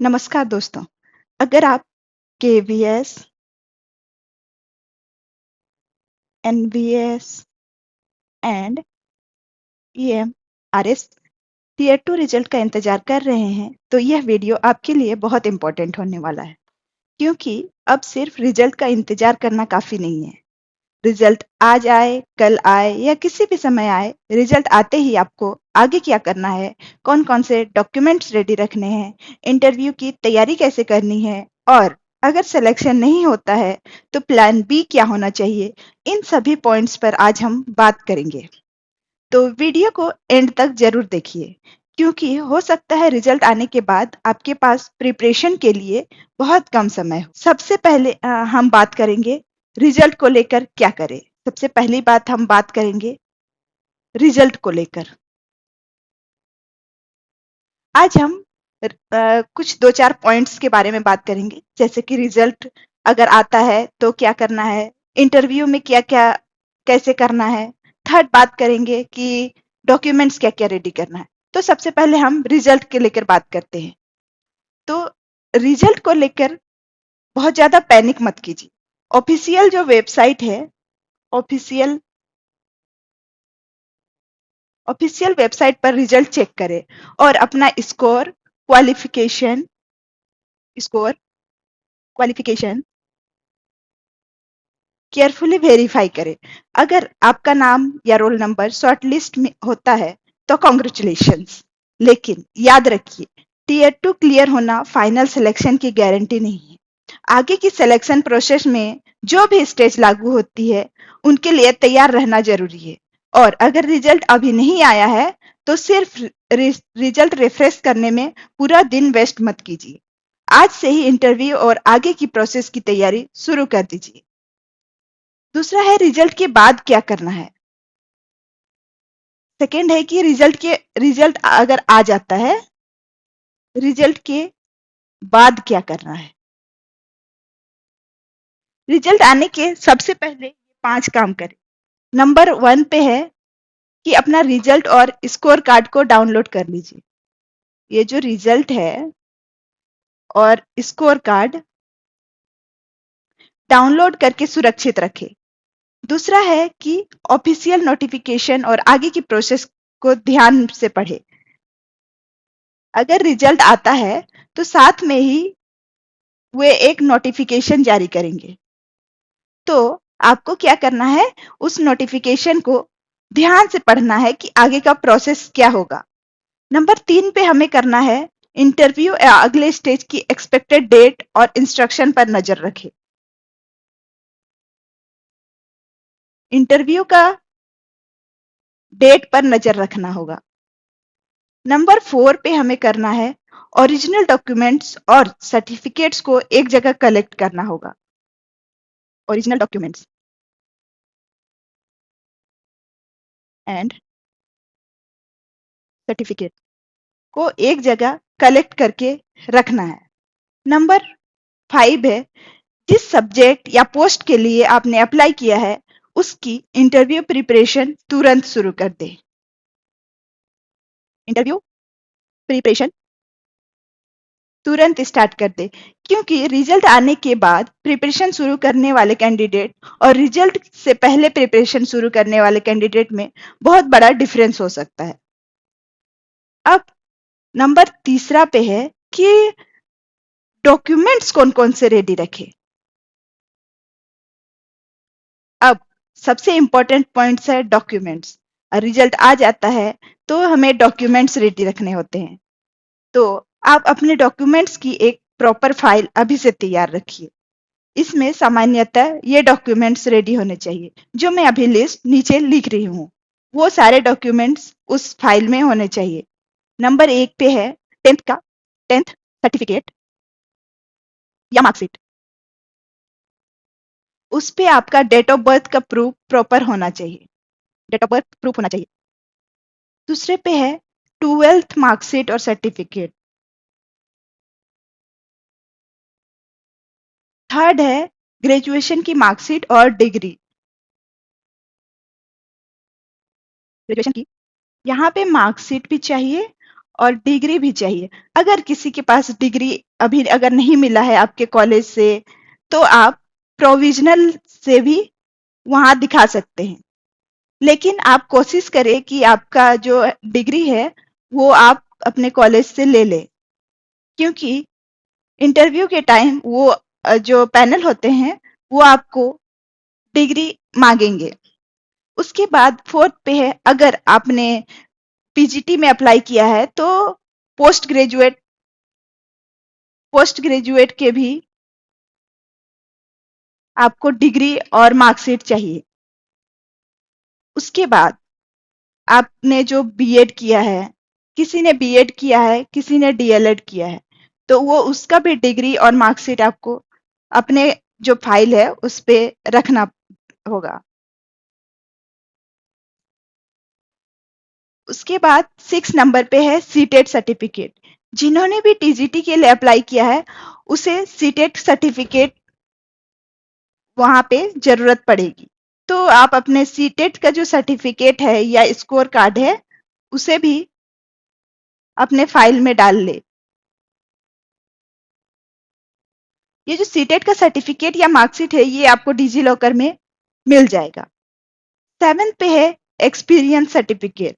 नमस्कार दोस्तों, अगर आप KVS, NVS and EMRS tier 2 result का इंतजार कर रहे हैं, तो यह वीडियो आपके लिए बहुत इम्पोर्टेंट होने वाला है, क्योंकि अब सिर्फ रिजल्ट का इंतजार करना काफ़ी नहीं है। रिजल्ट आज आए, कल आए या किसी भी समय आए, रिजल्ट आते ही आपको आगे क्या करना है, कौन-कौन से डॉक्यूमेंट्स रेडी रखने हैं, इंटरव्यू की तैयारी कैसे करनी है और अगर सिलेक्शन नहीं होता है, तो प्लान बी क्या होना चाहिए, इन सभी पॉइंट्स पर आज हम बात करेंगे। तो वीडियो को एंड तक ज़रूर देखिए, क्योंकि हो सकता है रिजल्ट आने के बाद आपके पास प्रिपरेशन के लिए बहुत कम समय हो। सबसे पहले हम बात करेंगे रिजल्ट को लेकर क्या करें। सबसे पहली बात हम बात करेंगे रिजल्ट को लेकर। आज हम कुछ 2-4 पॉइंट्स के बारे में बात करेंगे, जैसे कि रिजल्ट अगर आता है तो क्या करना है, इंटरव्यू में क्या-क्या कैसे करना है। थर्ड बात करेंगे कि डॉक्यूमेंट्स क्या-क्या रेडी करना है। तो सबसे पहले हम रिजल्ट के लेकर बात करते हैं। तो रिजल्ट को लेकर बहुत ज़्यादा पैनिक मत कीजिए। ऑफिशियल जो वेबसाइट है, ऑफिशियल ऑफिशियल वेबसाइट पर रिजल्ट चेक करें और अपना स्कोर क्वालिफिकेशन केयरफुली वेरीफाई करें। अगर आपका नाम या रोल नंबर शॉर्ट लिस्ट में होता है तो कॉन्ग्रेचुलेशंस, लेकिन याद रखिए टीयर 2 क्लियर होना फाइनल सिलेक्शन की गारंटी नहीं है। आगे की सिलेक्शन प्रोसेस में जो भी स्टेज लागू होती है उनके लिए तैयार रहना जरूरी है। और अगर रिजल्ट अभी नहीं आया है तो सिर्फ रिजल्ट रिफ्रेश करने में पूरा दिन वेस्ट मत कीजिए। आज से ही इंटरव्यू और आगे की प्रोसेस की तैयारी शुरू कर दीजिए। दूसरा है रिजल्ट के बाद क्या करना है। सेकंड है कि रिजल्ट अगर आ जाता है, रिजल्ट के बाद क्या करना है। रिजल्ट आने के सबसे पहले 5 काम करें। नंबर 1 पे है कि अपना रिजल्ट और स्कोर कार्ड को डाउनलोड कर लीजिए। ये जो रिजल्ट है और स्कोर कार्ड डाउनलोड करके सुरक्षित रखें। दूसरा है कि ऑफिशियल नोटिफिकेशन और आगे की प्रोसेस को ध्यान से पढ़ें। अगर रिजल्ट आता है तो साथ में ही वे एक नोटिफिकेशन जारी करेंगे। तो आपको क्या करना है, उस नोटिफिकेशन को ध्यान से पढ़ना है कि आगे का प्रोसेस क्या होगा। नंबर 3 पे हमें करना है इंटरव्यू या अगले स्टेज की एक्सपेक्टेड डेट और इंस्ट्रक्शन पर नजर रखें। इंटरव्यू का डेट पर नजर रखना होगा। नंबर 4 पे हमें करना है ओरिजिनल डॉक्यूमेंट्स और सर्टिफिकेट्स को एक जगह कलेक्ट करना होगा। ओरिजिनल डॉक्यूमेंट्स एंड सर्टिफिकेट को एक जगह कलेक्ट करके रखना है। नंबर 5 है जिस सब्जेक्ट या पोस्ट के लिए आपने अप्लाई किया है उसकी इंटरव्यू प्रिपरेशन तुरंत शुरू कर दें। इंटरव्यू प्रिपरेशन तुरंत स्टार्ट कर दें, क्योंकि रिजल्ट आने के बाद प्रिपरेशन शुरू करने वाले कैंडिडेट और रिजल्ट से पहले प्रिपरेशन शुरू करने वाले कैंडिडेट में बहुत बड़ा डिफरेंस हो सकता है। अब नंबर तीसरा पे है कि डॉक्यूमेंट्स कौन-कौन से रेडी रखें। अब सबसे इम्पोर्टेंट पॉइंट्स है डॉक्यूमेंट्स। रिजल्ट आ जाता है तो हमें डॉक्यूमेंट्स रेडी रखने होते हैं। तो आप अपने डॉक्यूमेंट्स की एक प्रॉपर फाइल अभी से तैयार रखिए। इसमें सामान्यतः ये डॉक्यूमेंट्स रेडी होने चाहिए जो मैं अभी लिस्ट नीचे लिख रही हूँ। वो सारे डॉक्यूमेंट्स उस फाइल में होने चाहिए। नंबर 1 पे है 10th सर्टिफिकेट या मार्कशीट। उस पे आपका डेट ऑफ बर्थ का प्रूफ प्रॉपर होना चाहिए। डेट ऑफ बर्थ प्रूफ होना चाहिए। दूसरे पे है 12th मार्कशीट और सर्टिफिकेट। थर्ड है ग्रेजुएशन की मार्कशीट और डिग्री। ग्रेजुएशन की यहाँ पे मार्कशीट भी चाहिए और डिग्री भी चाहिए। अगर किसी के पास डिग्री अभी अगर नहीं मिला है आपके कॉलेज से, तो आप प्रोविजनल से भी वहाँ दिखा सकते हैं। लेकिन आप कोशिश करें कि आपका जो डिग्री है, वो आप अपने कॉलेज से ले लें। क्योंकि इंटरव्यू के टाइम वो जो पैनल होते हैं, वो आपको डिग्री माँगेंगे। उसके बाद 4th पे है, अगर आपने पीजीटी में अप्लाई किया है, तो पोस्ट ग्रेजुएट के भी आपको डिग्री और मार्कशीट चाहिए। उसके बाद आपने जो बीएड किया है, किसी ने बीएड किया है, किसी ने डीएलएड किया है, तो वो उसका भी डिग्री और मार्कशीट आपको अपने जो फाइल है उस पे रखना होगा। उसके बाद 6 नंबर पे है सीटेट सर्टिफिकेट। जिन्होंने भी टीजीटी के लिए अप्लाई किया है, उसे सीटेट सर्टिफिकेट वहाँ पे ज़रूरत पड़ेगी। तो आप अपने सीटेट का जो सर्टिफिकेट है या स्कोर कार्ड है, उसे भी अपने फाइल में डाल लें। ये जो सीटेट का सर्टिफिकेट या मार्कशीट है, ये आपको डिजी लॉकर में मिल जाएगा। 7th पे है एक्सपीरियंस सर्टिफिकेट।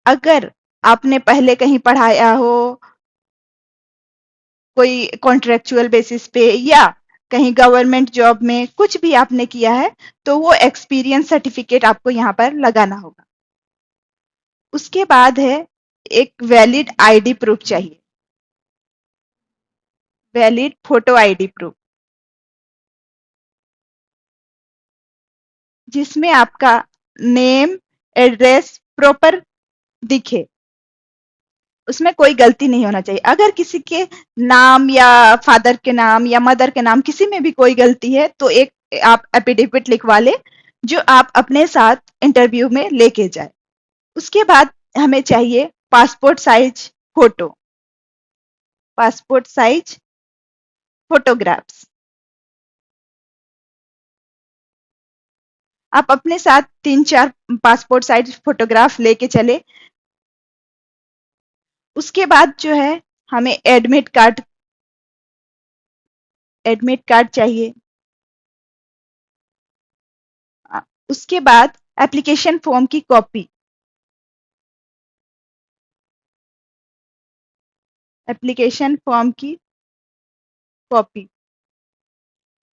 अगर आपने पहले कहीं पढ़ाया हो, कोई कॉन्ट्रेक्चुअल बेसिस पे या कहीं गवर्नमेंट जॉब में कुछ भी आपने किया है, तो वो एक्सपीरियंस सर्टिफिकेट आपको यहाँ पर लगाना होगा। उसके बाद है एक वैलिड आईडी प्रूफ चाहिए, वैलिड फोटो आईडी प्रूफ, जिसमें आपका नेम, एड्रेस प्रॉपर दिखे, उसमें कोई गलती नहीं होना चाहिए। अगर किसी के नाम या फादर के नाम या मदर के नाम किसी में भी कोई गलती है, तो एक आप एफिडेविट लिखवा ले, जो आप अपने साथ इंटरव्यू में लेके जाए। उसके बाद हमें चाहिए passport size photo, passport size photographs. आप अपने साथ 3-4 पासपोर्ट साइज फोटोग्राफ लेके चले। उसके बाद जो है, हमें एडमिट कार्ड चाहिए। उसके बाद एप्लीकेशन फॉर्म की कॉपी, एप्लीकेशन फॉर्म की कॉपी,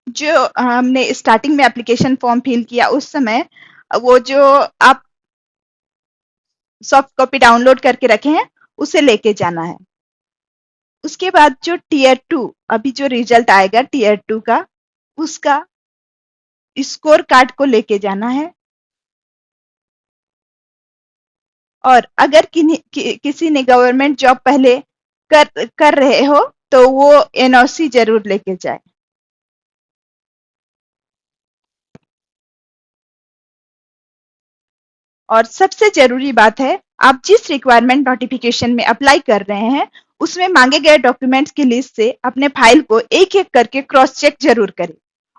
जो हमने स्टार्टिंग में एप्लीकेशन फॉर्म फिल किया उस समय, वो जो आप सॉफ्ट कॉपी डाउनलोड करके रखे हैं, उसे लेके जाना है। उसके बाद जो टीयर 2, अभी जो रिजल्ट आएगा टीयर 2 का, उसका स्कोर कार्ड को लेके जाना है। और अगर किसी ने गवर्नमेंट जॉब पहले कर रहे हो, तो वो एनओसी जरूर लेके जाए। और सबसे जरूरी बात है, आप जिस रिक्वायरमेंट नोटिफिकेशन में अप्लाई कर रहे हैं, उसमें मांगे गए डॉक्यूमेंट्स की लिस्ट से अपने फाइल को एक एक करके क्रॉस चेक जरूर करें।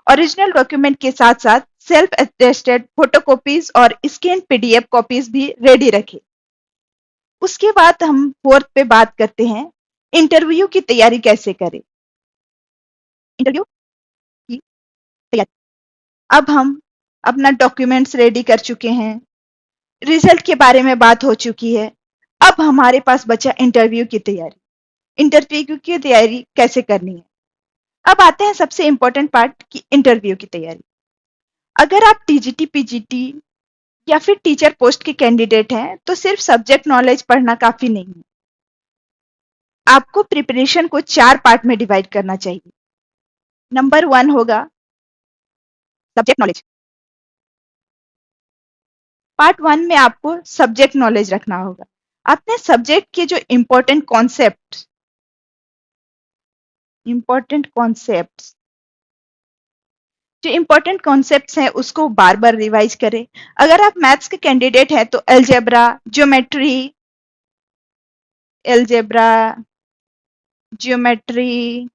ओरिजिनल डॉक्यूमेंट के साथ साथ सेल्फ अटेस्टेड फोटोकॉपीज और स्कैन पीडीएफ कॉपीज भी रेडी रखें। उसके बाद हम 4th पे बात करते हैं, इंटरव्यू की तैयारी कैसे करें। इंटरव्यू की तैयारी, अब हम अपना डॉक्यूमेंट्स रेडी कर चुके हैं, रिजल्ट के बारे में बात हो चुकी है। अब हमारे पास बचा इंटरव्यू की तैयारी। इंटरव्यू की तैयारी कैसे करनी है। अब आते हैं सबसे इंपॉर्टेंट पार्ट की इंटरव्यू की तैयारी। अगर आप टीजीटी, पीजीटी या फिर टीचर पोस्ट के कैंडिडेट हैं, तो सिर्फ सब्जेक्ट नॉलेज पढ़ना काफी नहीं है। आपको प्रिपरेशन को 4 पार्ट में डिवाइड करना चाहिए। नंबर 1 होगा सब्जेक्ट नॉलेज। पार्ट 1 में आपको सब्जेक्ट नॉलेज रखना होगा। अपने सब्जेक्ट के जो इंपॉर्टेंट कॉन्सेप्ट्स हैं, उसको बार बार रिवाइज करें। अगर आप मैथ्स के कैंडिडेट हैं, तो algebra, geometry,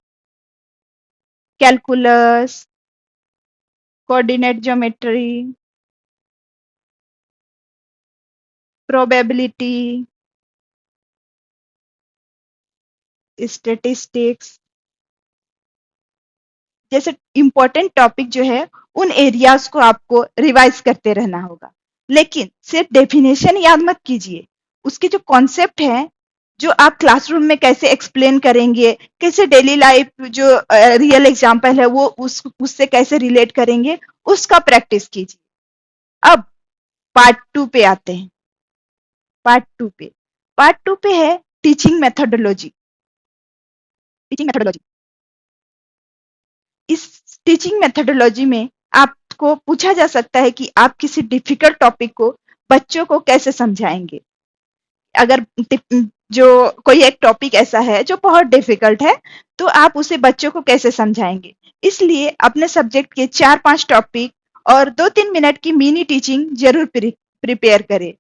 calculus, coordinate geometry, probability, statistics जैसे इंपॉर्टेंट टॉपिक जो है उन एरियाज को आपको रिवाइज करते रहना होगा। लेकिन सिर्फ डेफिनेशन याद मत कीजिए, उसके जो कॉन्सेप्ट है, जो आप क्लासरूम में कैसे एक्सप्लेन करेंगे, कैसे डेली लाइफ जो रियल एग्जाम्पल है वो उससे कैसे रिलेट करेंगे, उसका प्रैक्टिस कीजिए। अब पार्ट 2 पे आते हैं। पार्ट 2 पे है टीचिंग मेथोडोलॉजी। टीचिंग मेथोडोलॉजी इस टीचिंग मेथोडोलॉजी में आपको पूछा जा सकता है कि आप किसी डिफिकल्ट टॉपिक को बच्चों को कैसे समझाएंगे। अगर जो कोई एक टॉपिक ऐसा है जो बहुत डिफिकल्ट है, तो आप उसे बच्चों को कैसे समझाएंगे। इसलिए अपने सब्जेक्ट के 4-5 टॉपिक और 2-3 मिनट की मिनी टीचिंग जरूर प्रिपेयर करें,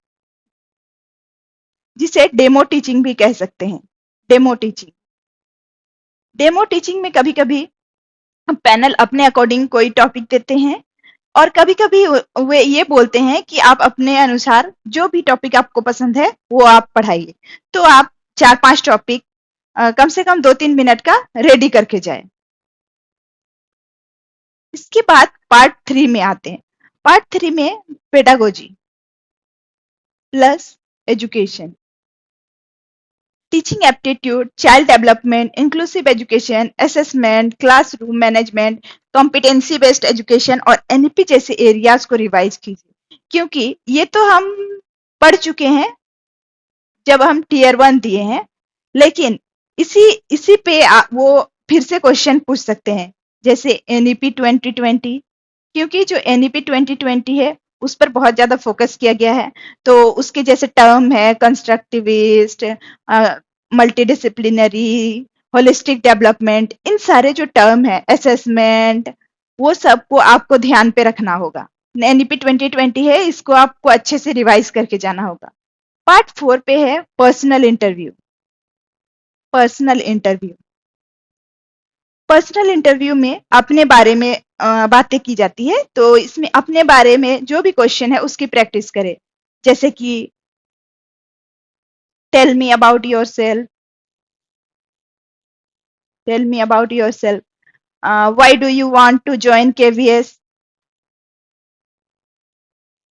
जिसे डेमो टीचिंग भी कह सकते हैं। डेमो टीचिंग में कभी कभी पैनल अपने अकॉर्डिंग कोई टॉपिक देते हैं, और कभी कभी वे ये बोलते हैं कि आप अपने अनुसार जो भी टॉपिक आपको पसंद है वो आप पढ़ाइए। तो आप 4-5 टॉपिक कम से कम 2-3 मिनट का रेडी करके जाए। इसके बाद पार्ट 3 में आते हैं। पार्ट 3 में pedagogy plus education, teaching aptitude, child development, inclusive education, assessment, classroom management, competency based education और एनईपी जैसे एरियाज को रिवाइज कीजिए। क्योंकि ये तो हम पढ़ चुके हैं जब हम टीयर 1 दिए हैं, लेकिन इसी इसी पे वो फिर से क्वेश्चन पूछ सकते हैं, जैसे एनईपी 2020। क्योंकि जो एनईपी 2020 है उस पर बहुत ज्यादा फोकस किया गया है, तो उसके जैसे टर्म है कंस्ट्रक्टिविस्ट, मल्टीडिसिप्लिनरी, होलिस्टिक डेवलपमेंट, इन सारे जो टर्म है, असेसमेंट, वो सबको आपको ध्यान पे रखना होगा। एनईपी 2020 है, इसको आपको अच्छे से रिवाइज करके जाना होगा। पार्ट 4 पे है पर्सनल इंटरव्यू। पर्सनल इंटरव्यू में अपने बारे में बातें की जाती है, तो इसमें अपने बारे में जो भी क्वेश्चन है उसकी प्रैक्टिस करें। जैसे कि tell me about yourself, why do you want to join KVS,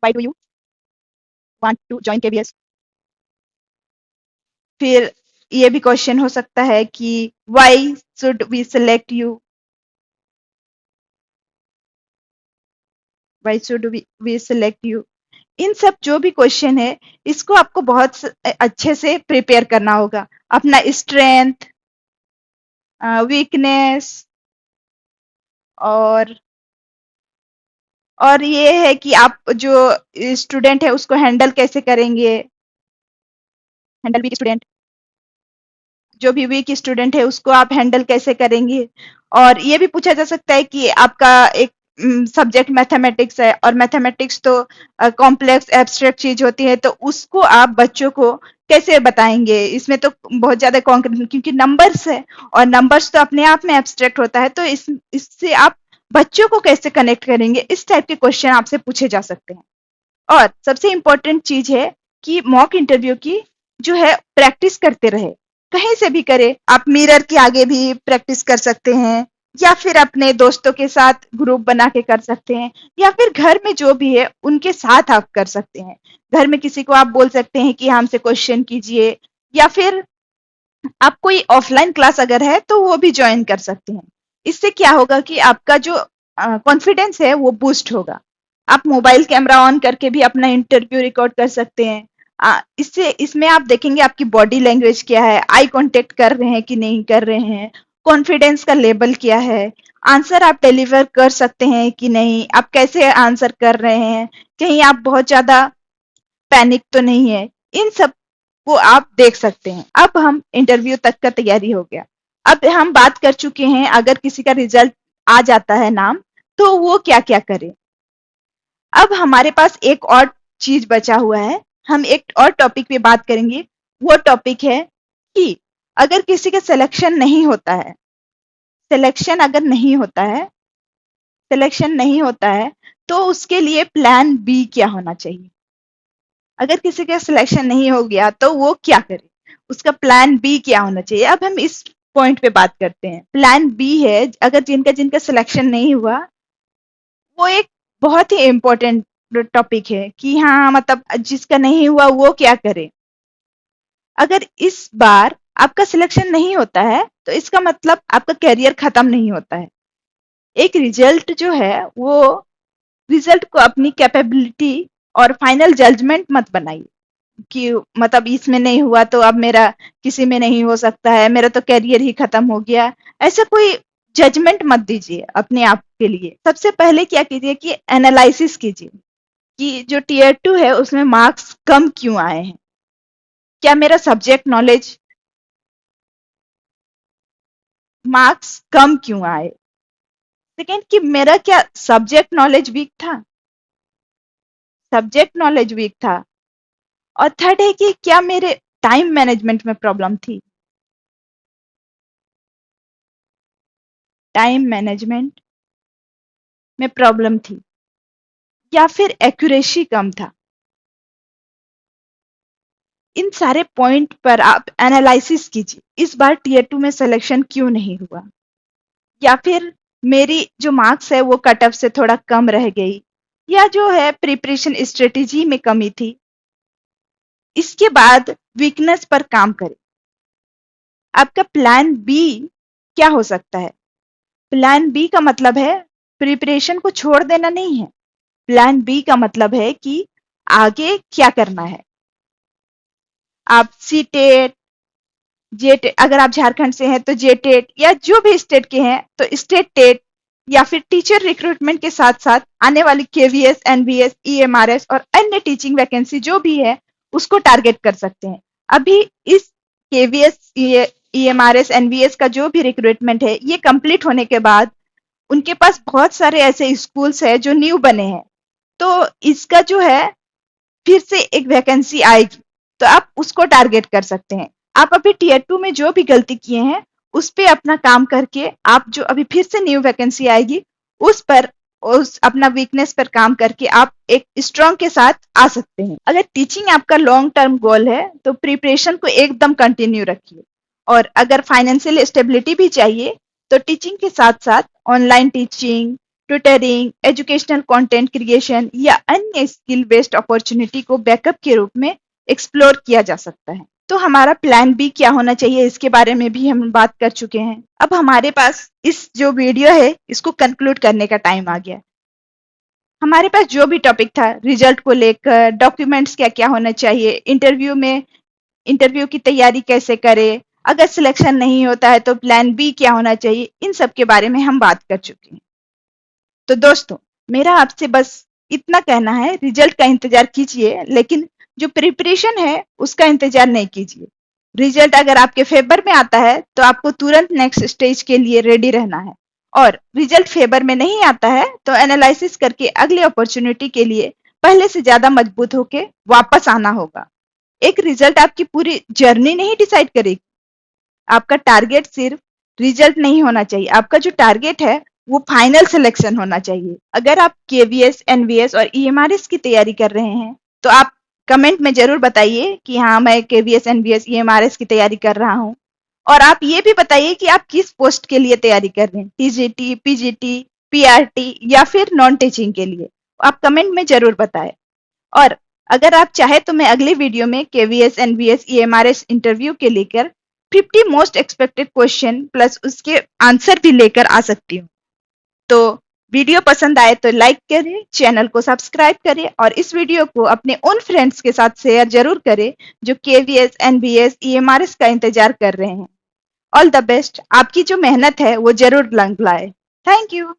why do you want to join KVS. फिर ये भी क्वेश्चन हो सकता है कि why should we select you, why should we select you. इन सब जो भी क्वेश्चन है, इसको आपको बहुत अच्छे से प्रिपेयर करना होगा। अपना स्ट्रेंथ, वीकनेस, और ये है कि आप जो स्टूडेंट है उसको हैंडल कैसे करेंगे, हैंडल वीक स्टूडेंट, जो भी वीक स्टूडेंट है उसको आप हैंडल कैसे करेंगे। और ये भी पूछा जा सकता है कि आपका एक सब्जेक्ट मैथमेटिक्स है, और मैथमेटिक्स तो कॉम्प्लेक्स एब्स्ट्रैक्ट चीज होती है, तो उसको आप बच्चों को कैसे बताएंगे। इसमें तो बहुत ज्यादा कॉन्क्रीट, क्योंकि नंबर्स है, और नंबर्स तो अपने आप में एब्स्ट्रैक्ट होता है, तो इससे आप बच्चों को कैसे कनेक्ट करेंगे, इस टाइप के क्वेश्चन आपसे पूछे जा सकते हैं। और सबसे इंपॉर्टेंट चीज है कि मॉक इंटरव्यू की जो है प्रैक्टिस करते रहे, कहीं से भी करें। आप मिरर के आगे भी प्रैक्टिस कर सकते हैं, या फिर अपने दोस्तों के साथ ग्रुप बना के कर सकते हैं, या फिर घर में जो भी है उनके साथ आप कर सकते हैं। घर में किसी को आप बोल सकते हैं कि हमसे क्वेश्चन कीजिए, या फिर आप कोई ऑफलाइन क्लास अगर है तो वो भी ज्वाइन कर सकते हैं। इससे क्या होगा कि आपका जो कॉन्फिडेंस है वो बूस्ट होगा। आप मोबाइल कैमरा ऑन करके भी अपना इंटरव्यू रिकॉर्ड कर सकते हैं। इससे इसमें आप देखेंगे आपकी बॉडी लैंग्वेज क्या है, आई कांटेक्ट कर रहे हैं कि नहीं कर रहे हैं, कॉन्फिडेंस का लेवल क्या है, आंसर आप डिलीवर कर सकते हैं कि नहीं, आप कैसे आंसर कर रहे हैं, कहीं आप बहुत ज्यादा पैनिक तो नहीं है। इन सब को आप देख सकते हैं। अब हम इंटरव्यू तक का तैयारी हो गया। अब हम बात कर चुके हैं अगर किसी का रिजल्ट आ जाता है नाम, तो वो क्या क्या करे। अब हमारे पास एक और चीज बचा हुआ है, हम एक और टॉपिक पे बात करेंगे। वो टॉपिक है कि अगर किसी का सिलेक्शन अगर नहीं होता है, तो उसके लिए प्लान बी क्या होना चाहिए। अगर किसी का सिलेक्शन नहीं हो गया तो वो क्या करे, उसका प्लान बी क्या होना चाहिए। अब हम इस पॉइंट पे बात करते हैं। प्लान बी है, अगर जिनका जिनका सिलेक्शन नहीं हुआ, वो एक बहुत ही इम्पोर्टेंट टॉपिक है कि हाँ मतलब जिसका नहीं हुआ वो क्या करे। अगर इस बार आपका सिलेक्शन नहीं होता है तो इसका मतलब आपका करियर खत्म नहीं होता है। एक रिजल्ट जो है वो, रिजल्ट को अपनी कैपेबिलिटी और फाइनल जजमेंट मत बनाइए कि मतलब इसमें नहीं हुआ तो अब मेरा किसी में नहीं हो सकता है, मेरा तो करियर ही खत्म हो गया। ऐसा कोई जजमेंट मत दीजिए अपने आप के लिए। सबसे पहले क्या कीजिए कि एनालिसिस कीजिए कि जो टीयर 2 है उसमें मार्क्स कम क्यों आए हैं। क्या मेरा सब्जेक्ट नॉलेज, मार्क्स कम क्यों आए। सेकेंड कि मेरा क्या सब्जेक्ट नॉलेज वीक था, सब्जेक्ट नॉलेज वीक था। और थर्ड है कि क्या मेरे टाइम मैनेजमेंट में प्रॉब्लम थी, टाइम मैनेजमेंट में प्रॉब्लम थी, या फिर एक्यूरेसी कम था। इन सारे पॉइंट पर आप एनालिसिस कीजिए इस बार टीयर 2 में सिलेक्शन क्यों नहीं हुआ, या फिर मेरी जो मार्क्स है वो कट ऑफ से थोड़ा कम रह गई, या जो है प्रिपरेशन स्ट्रेटेजी में कमी थी। इसके बाद वीकनेस पर काम करें। आपका प्लान बी क्या हो सकता है। प्लान बी का मतलब है प्रिपरेशन को छोड़ देना नहीं है। प्लान बी का मतलब है कि आगे क्या करना है। आप सी टेट, जेट, अगर आप झारखंड से हैं तो जेटेट, या जो भी स्टेट के हैं तो स्टेट टेट, या फिर टीचर रिक्रूटमेंट के साथ साथ आने वाली केवीएस, एनवीएस, ईएमआरएस और अन्य टीचिंग वैकेंसी जो भी है उसको टारगेट कर सकते हैं। अभी इस केवीएस, ईएमआरएस, एनवीएस का जो भी रिक्रूटमेंट है ये कंप्लीट होने के बाद उनके पास बहुत सारे ऐसे स्कूल्स हैं जो न्यू बने हैं, तो इसका जो है फिर से एक वैकेंसी आएगी, तो आप उसको टारगेट कर सकते हैं। आप अभी टीयर 2 में जो भी गलती किए हैं उस पे अपना काम करके आप जो अभी फिर से न्यू वैकेंसी आएगी उस पर, उस अपना वीकनेस पर काम करके आप एक स्ट्रॉन्ग के साथ आ सकते हैं। अगर टीचिंग आपका लॉन्ग टर्म गोल है तो प्रिपरेशन को एकदम कंटिन्यू रखिए। और अगर फाइनेंशियल स्टेबिलिटी भी चाहिए तो टीचिंग के साथ साथ online teaching, tutoring, educational content creation या अन्य स्किल बेस्ड अपॉर्चुनिटी को बैकअप के रूप में एक्सप्लोर किया जा सकता है। तो हमारा प्लान बी क्या होना चाहिए इसके बारे में भी हम बात कर चुके हैं। अब हमारे पास इस जो वीडियो है इसको कंक्लूड करने का टाइम आ गया। हमारे पास जो भी टॉपिक था रिजल्ट को लेकर, डॉक्यूमेंट्स क्या क्या होना चाहिए, इंटरव्यू में इंटरव्यू की तैयारी कैसे करें, अगर सिलेक्शन नहीं होता है तो प्लान बी क्या होना चाहिए, इन सब के बारे में हम बात कर चुके हैं। तो दोस्तों, मेरा आपसे बस इतना कहना है, रिजल्ट का इंतजार कीजिए लेकिन जो प्रिपरेशन है उसका इंतजार नहीं कीजिए। रिजल्ट अगर आपके फेवर में आता है तो आपको तुरंत नेक्स्ट स्टेज के लिए रेडी रहना है, और रिजल्ट फेवर में नहीं आता है तो एनालिसिस करके अगले अपॉर्चुनिटी के लिए पहले से ज्यादा मजबूत होके वापस आना होगा। एक रिजल्ट आपकी पूरी जर्नी नहीं डिसाइड करेगी। आपका टारगेट सिर्फ रिजल्ट नहीं होना चाहिए, आपका जो टारगेट है वो फाइनल सिलेक्शन होना चाहिए। अगर आप केवीएस, एनवीएस और ईएमआरएस की तैयारी कर रहे हैं तो आप कमेंट में जरूर बताइए कि हाँ मैं केवीएस, एनवीएस, ईएमआरएस की तैयारी कर रहा हूँ। और आप ये भी बताइए कि आप किस पोस्ट के लिए तैयारी कर रहे हैं, टीजीटी, पीजीटी, पीआरटी या फिर नॉन टीचिंग के लिए। आप कमेंट में जरूर बताएं। और अगर आप चाहे तो मैं अगले वीडियो में केवीएस, एनवीएस, ईएमआरएस इंटरव्यू के लेकर 50 मोस्ट एक्सपेक्टेड क्वेश्चन प्लस उसके आंसर भी लेकर आ सकती हूँ। तो वीडियो पसंद आए तो लाइक करें, चैनल को सब्सक्राइब करें और इस वीडियो को अपने उन फ्रेंड्स के साथ शेयर जरूर करें जो केवीएस, एनवीएस, ईएमआरएस का इंतजार कर रहे हैं। All the best. आपकी जो मेहनत है वो जरूर रंग लाए। Thank you.